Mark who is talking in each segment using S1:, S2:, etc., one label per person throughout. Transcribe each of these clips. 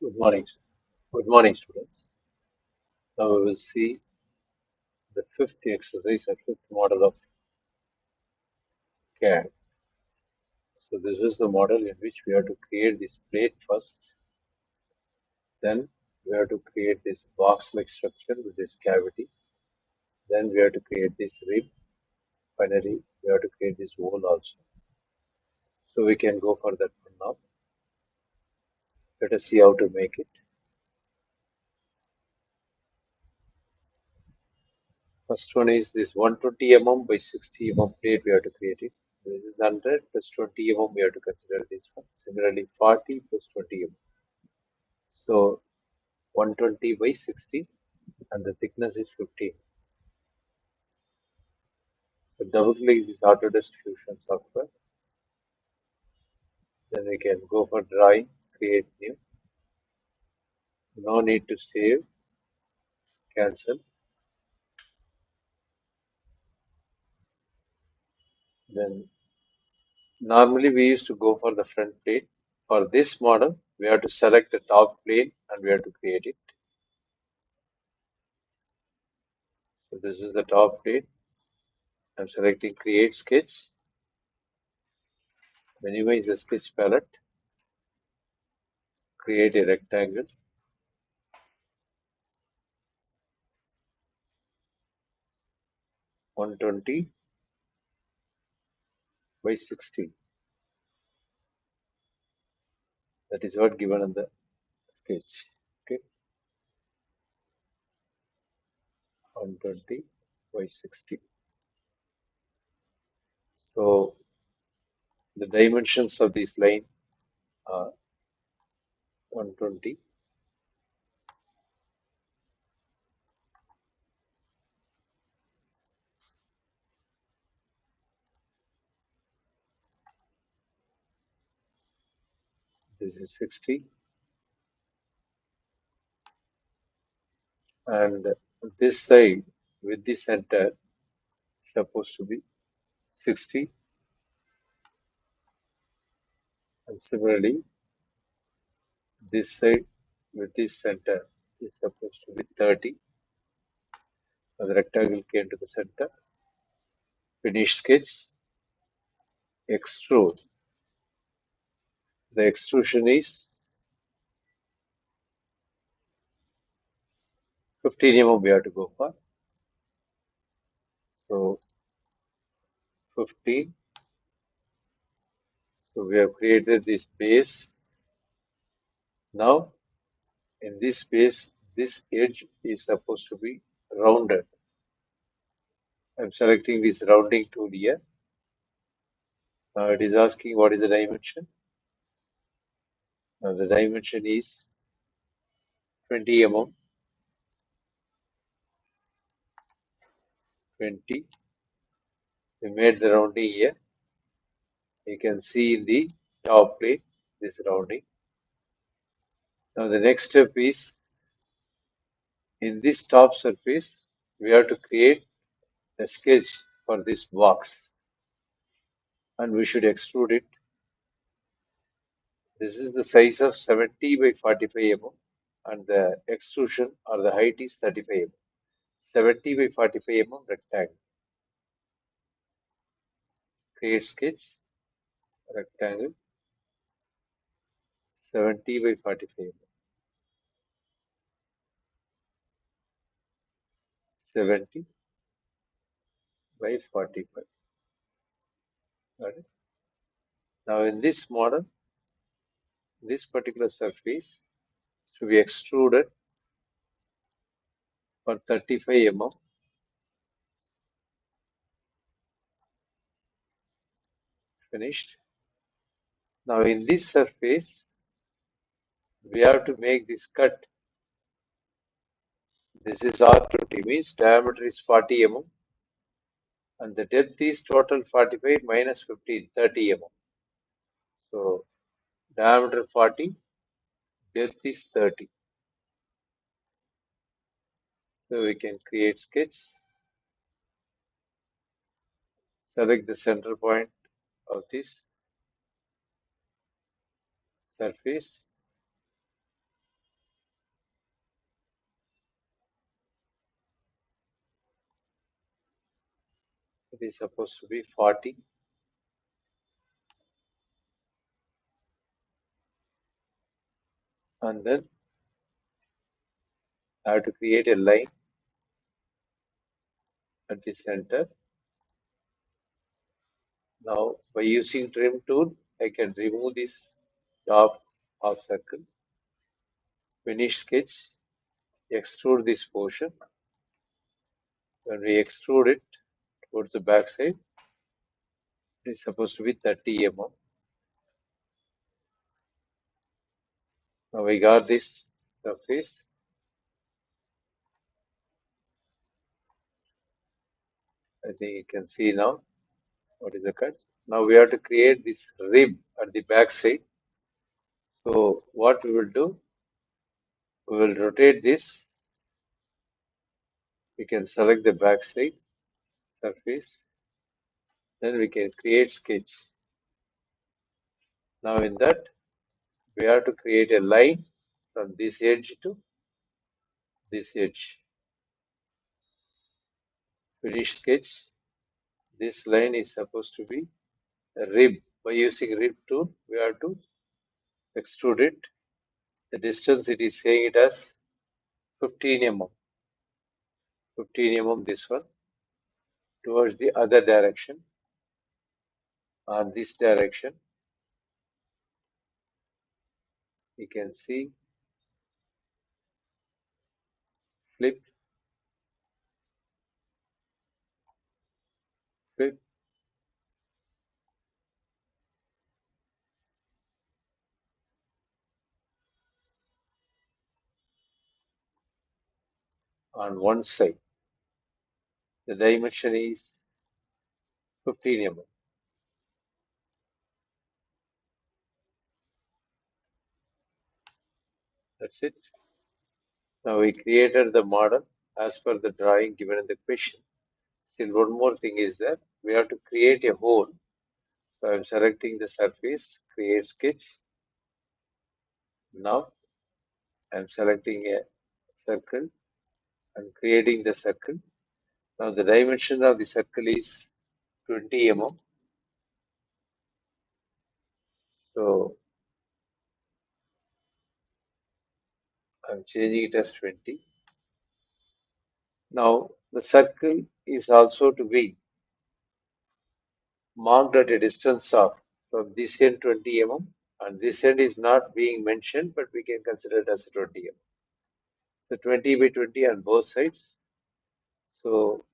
S1: Good morning. Good morning, students. Now we will see the fifth exercise or fifth model of CAD. So this is the model in which we have to create this plate first. Then we have to create this box-like structure with this cavity. Then we have to create this rib. Finally, we have to create this hole also. So we can go for that one now. Let us see how to make it. First one is this 120 mm by 60 mm plate. We have to create it. This is 100 plus 20 mm. We have to consider this one. Similarly, 40 plus 20 mm. So 120 by 60 and the thickness is 15. So double click this Autodesk Fusion software. Then we can go for drawing, create new. No need to save, cancel. Then normally we used to go for the front plane. For this model, we have to select the top plane and we have to create it. So this is the top plane. I'm selecting create sketch. Minimize the sketch palette. Create a rectangle. (120 by 60). That is what given in the sketch. Okay, 120 by 60. So the dimensions of this line are 120 . This is 60, and this side with the center is supposed to be 60, and similarly this side with this center is supposed to be 30. Now the rectangle came to the center. Finish sketch. Extrude. The extrusion is 15 mm we have to go for. So 15. So we have created this base. Now in this base, this edge is supposed to be rounded. I'm selecting this rounding tool here. Now it is asking what is the dimension. Now the dimension is 20 mm. 20. We made the rounding here. You can see in the top plane this rounding. Now the next step is in this top surface we have to create a sketch for this box and we should extrude it. This is the size of 70 by 45 mm and the extrusion or the height is 35 mm. 70 by 45 mm rectangle. Create sketch, rectangle, 70 by 45 mm. 70 by 45. Got it? Now in this model, this particular surface is to be extruded for 35 mm. Finished. Now in this surface, we have to make this cut. This is R20, means diameter is 40 mm and the depth is total 45 minus 15, 30 mm. So diameter 40, depth is 30. So we can create sketch. Select the center point of this surface. is supposed to be 40. And then I have to create a line at the center. Now, by using trim tool, I can remove this top half circle, finish sketch, extrude this portion. When we extrude it towards the back side, it is supposed to be 30 mm. Now we got this surface. I think you can see now what is the cut. Now we have to create this rib at the back side. So what we will do, we will rotate this. We can select the back side surface. Then we can create sketch. Now in that, we have to create a line from this edge to this edge. Finish sketch. This line is supposed to be a rib. By using rib tool, we have to extrude it. The distance it is saying it as 15 mm. 15 mm this one towards the other direction. On this direction, you can see flip, flip, on one side. The dimension is 15 mm. That's it. Now we created the model as per the drawing given in the question. Still one more thing is that we have to create a hole. So I am selecting the surface, create sketch. Now I am selecting a circle and creating the circle. Now the dimension of the circle is 20 mm. So I am changing it as 20. Now the circle is also to be marked at a distance of from this end 20 mm, and this end is not being mentioned, but we can consider it as 20 mm. So 20 by 20 on both sides. So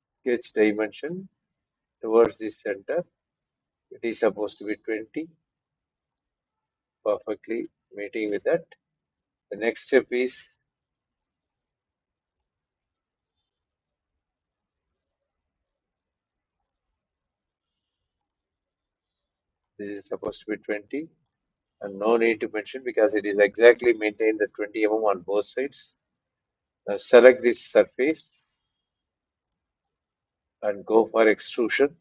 S1: sketch dimension towards the center, it is supposed to be 20, perfectly meeting with that. The next step is this is supposed to be 20, and no need to mention because it is exactly maintained the 20 mm on both sides. Now select this surface and go for extrusion.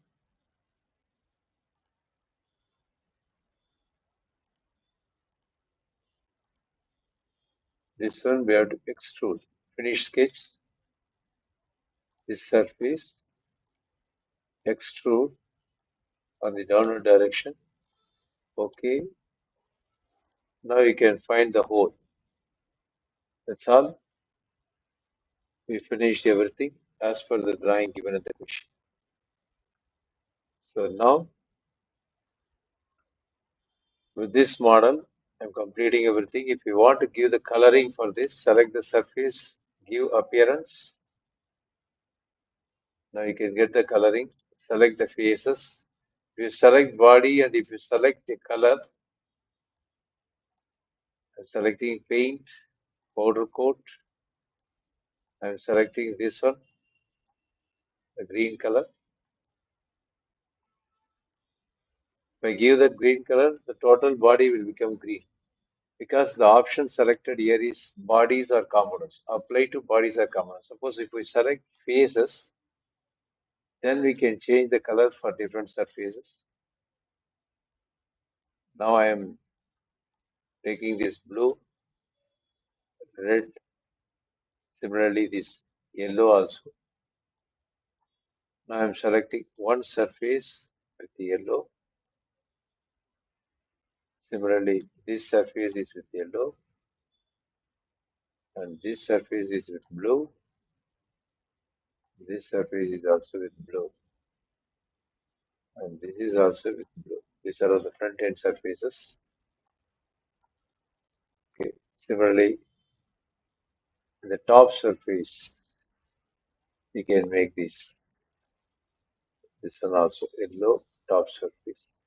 S1: This one we have to extrude. Finish sketch. This surface, extrude on the downward direction. Okay. Now you can find the hole. That's all. We finished everything as per the drawing given in the question. So now with this model, I'm completing everything. If you want to give the coloring for this, select the surface, give appearance. Now you can get the coloring, select the faces. If you select body and if you select the color, I'm selecting paint, powder coat. I'm selecting this one, the green color. If I give that green color, the total body will become green. Because the option selected here is bodies or components. Apply to bodies or components. Suppose if we select faces, then we can change the color for different surfaces. Now I am taking this blue, red, similarly this yellow also. Now I'm selecting one surface with yellow. Similarly, this surface is with yellow, and this surface is with blue. This surface is also with blue, and this is also with blue. These are all the front end surfaces. Okay. Similarly, the top surface, we can make this one also yellow top surface.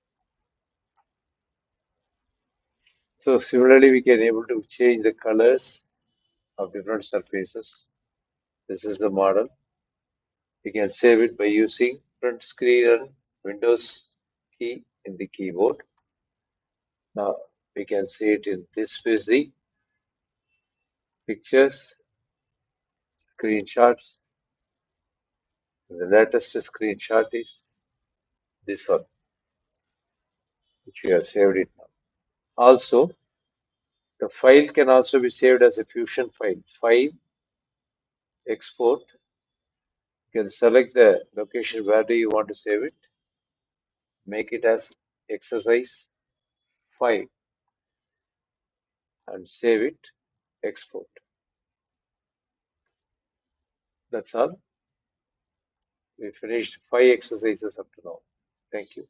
S1: So similarly, we can able to change the colors of different surfaces. This is the model. We can save it by using print screen and Windows key in the keyboard. Now we can see it in this busy pictures, screenshots. The latest screenshot is this one, which we have saved it now. Also, the file can also be saved as a Fusion file. File, export. You can select the location where do you want to save it. Make it as exercise 5 and save it, export. That's all. We finished 5 exercises up to now. Thank you.